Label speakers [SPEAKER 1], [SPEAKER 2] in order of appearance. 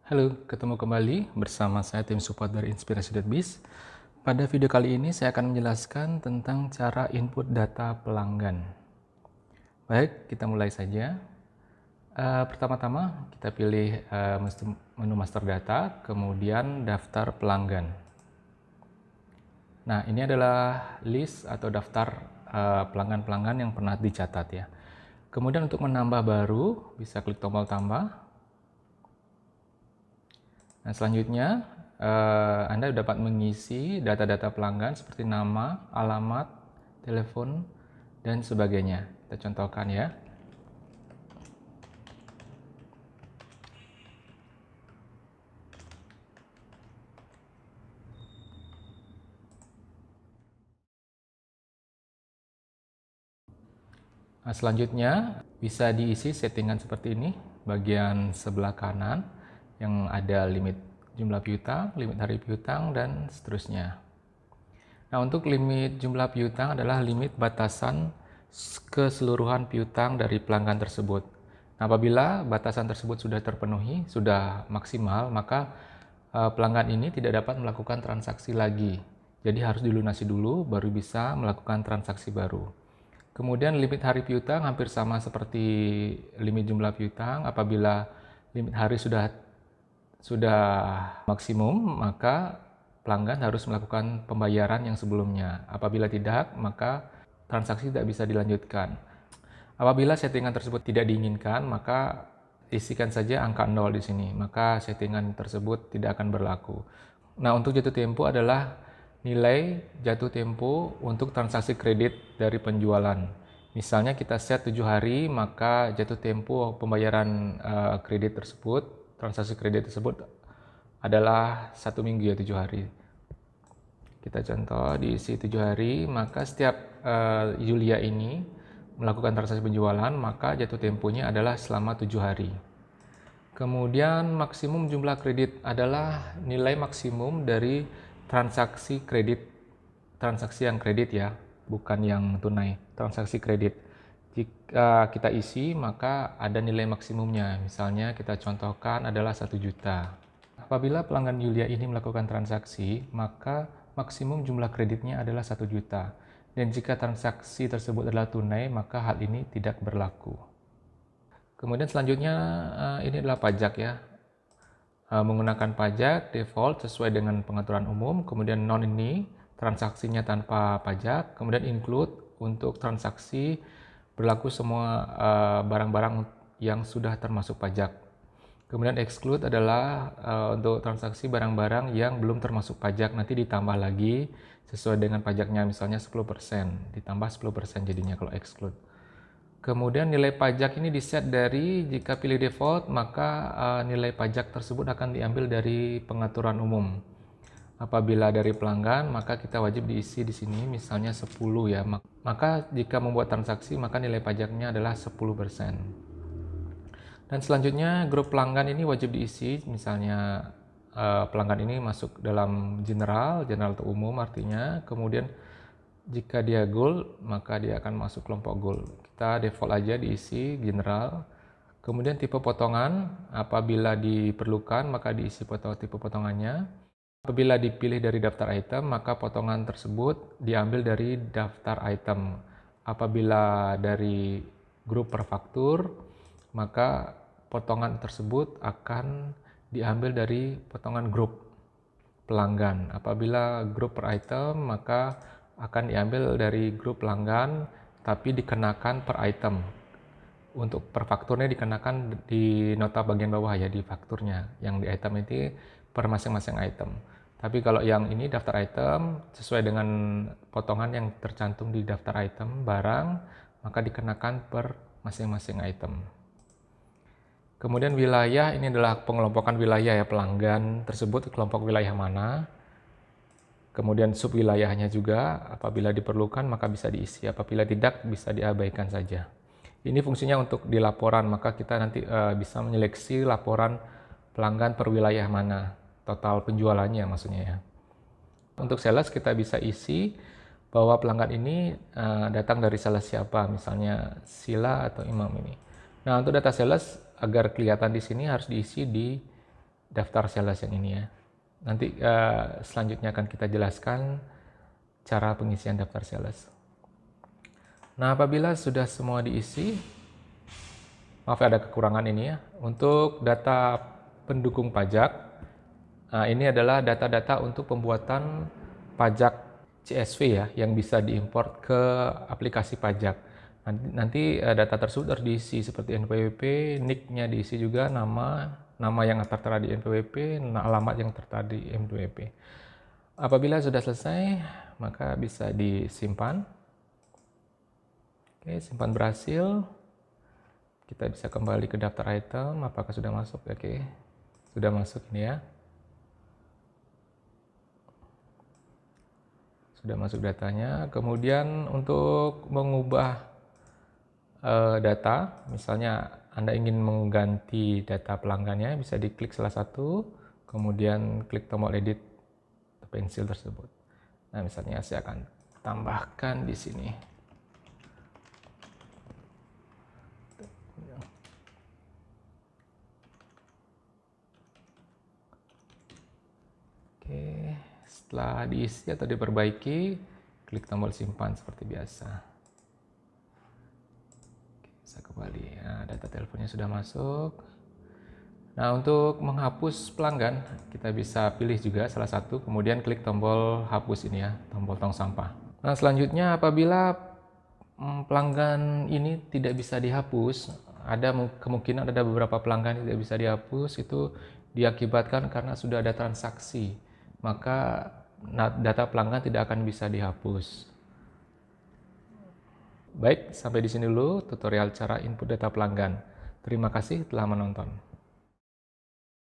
[SPEAKER 1] Halo, ketemu kembali bersama saya tim support dari Inspirasi.biz. Pada video kali ini saya akan menjelaskan tentang cara input data pelanggan. Baik, kita mulai saja. Pertama-tama kita pilih menu master data, kemudian daftar pelanggan. Nah, ini adalah list atau daftar pelanggan-pelanggan yang pernah dicatat ya. Kemudian untuk menambah baru, bisa klik tombol tambah. Nah, selanjutnya Anda dapat mengisi data-data pelanggan seperti nama, alamat, telepon, dan sebagainya. Kita contohkan ya. Nah, selanjutnya bisa diisi settingan seperti ini. Bagian sebelah kanan yang ada limit jumlah piutang, limit hari piutang, dan seterusnya. Nah, untuk limit jumlah piutang adalah limit batasan keseluruhan piutang dari pelanggan tersebut. Nah, apabila batasan tersebut sudah terpenuhi, sudah maksimal, maka pelanggan ini tidak dapat melakukan transaksi lagi. Jadi harus dilunasi dulu, baru bisa melakukan transaksi baru. Kemudian limit hari piutang hampir sama seperti limit jumlah piutang. Apabila limit hari sudah maksimum, maka pelanggan harus melakukan pembayaran yang sebelumnya. Apabila tidak, maka transaksi tidak bisa dilanjutkan. Apabila settingan tersebut tidak diinginkan, maka isikan saja angka 0 di sini, maka settingan tersebut tidak akan berlaku. Nah, untuk jatuh tempo adalah nilai jatuh tempo untuk transaksi kredit dari penjualan. Misalnya kita set 7 hari, maka jatuh tempo pembayaran kredit tersebut, transaksi kredit tersebut adalah 1 minggu ya, 7 hari. Kita contoh diisi 7 hari, maka setiap Yulia ini melakukan transaksi penjualan, maka jatuh temponya adalah selama 7 hari. Kemudian maksimum jumlah kredit adalah nilai maksimum dari transaksi kredit, transaksi yang kredit ya, bukan yang tunai, transaksi kredit. Jika kita isi, maka ada nilai maksimumnya. Misalnya kita contohkan adalah 1 juta. Apabila pelanggan Yulia ini melakukan transaksi, maka maksimum jumlah kreditnya adalah 1 juta. Dan jika transaksi tersebut adalah tunai, maka hal ini tidak berlaku. Kemudian selanjutnya ini adalah pajak ya. Menggunakan pajak default sesuai dengan pengaturan umum, kemudian non ini transaksinya tanpa pajak, kemudian include untuk transaksi berlaku semua barang-barang yang sudah termasuk pajak. Kemudian exclude adalah untuk transaksi barang-barang yang belum termasuk pajak, nanti ditambah lagi sesuai dengan pajaknya, misalnya 10%, ditambah 10% jadinya kalau exclude. Kemudian nilai pajak ini diset dari, jika pilih default, maka nilai pajak tersebut akan diambil dari pengaturan umum. Apabila dari pelanggan, maka kita wajib diisi di sini, misalnya 10 ya. Maka jika membuat transaksi, maka nilai pajaknya adalah 10%. Dan selanjutnya grup pelanggan ini wajib diisi, misalnya pelanggan ini masuk dalam general itu umum artinya. Kemudian jika dia gold, maka dia akan masuk kelompok gold. Kita default aja diisi general. Kemudian tipe potongan, apabila diperlukan maka diisi tipe potongannya. Apabila dipilih dari daftar item, maka potongan tersebut diambil dari daftar item. Apabila dari grup per faktur, maka potongan tersebut akan diambil dari potongan grup pelanggan. Apabila grup per item, maka akan diambil dari grup pelanggan, tapi dikenakan per item. Untuk per fakturnya dikenakan di nota bagian bawah ya, di fakturnya. Yang di item itu per masing-masing item. Tapi kalau yang ini daftar item, sesuai dengan potongan yang tercantum di daftar item barang, maka dikenakan per masing-masing item. Kemudian wilayah, ini adalah pengelompokan wilayah ya, pelanggan tersebut kelompok wilayah mana. Kemudian sub wilayahnya juga, apabila diperlukan maka bisa diisi, apabila tidak bisa diabaikan saja. Ini fungsinya untuk di laporan, maka kita nanti bisa menyeleksi laporan pelanggan per wilayah mana, total penjualannya maksudnya ya. Untuk sales kita bisa isi bahwa pelanggan ini datang dari sales siapa, misalnya Sila atau Imam ini. Nah, untuk data sales agar kelihatan di sini harus diisi di daftar sales yang ini ya. Nanti selanjutnya akan kita jelaskan cara pengisian daftar sales. Nah, apabila sudah semua diisi, maaf ada kekurangan ini ya. Untuk data pendukung pajak, ini adalah data-data untuk pembuatan pajak CSV ya, yang bisa diimport ke aplikasi pajak. Nanti data tersebut harus diisi seperti NPWP, NIK-nya diisi juga, nama yang tertera di NPWP, alamat yang tertera di NPWP. Apabila sudah selesai, maka bisa disimpan. Oke, simpan berhasil. Kita bisa kembali ke daftar item, apakah sudah masuk? Oke, sudah masuk ini ya. Sudah masuk datanya. Kemudian untuk mengubah data, misalnya Anda ingin mengganti data pelanggannya, bisa diklik salah satu, kemudian klik tombol edit pensil tersebut. Nah, misalnya saya akan tambahkan di sini. Oke, setelah diisi atau diperbaiki, klik tombol simpan seperti biasa. Oke, bisa kembali. Nah, data teleponnya sudah masuk. Nah, untuk menghapus pelanggan, kita bisa pilih juga salah satu, kemudian klik tombol hapus ini ya, tombol tong sampah. Nah, selanjutnya apabila pelanggan ini tidak bisa dihapus, ada kemungkinan ada beberapa pelanggan tidak bisa dihapus, itu diakibatkan karena sudah ada transaksi, maka data pelanggan tidak akan bisa dihapus. Baik, sampai di sini dulu tutorial cara input data pelanggan. Terima kasih telah menonton.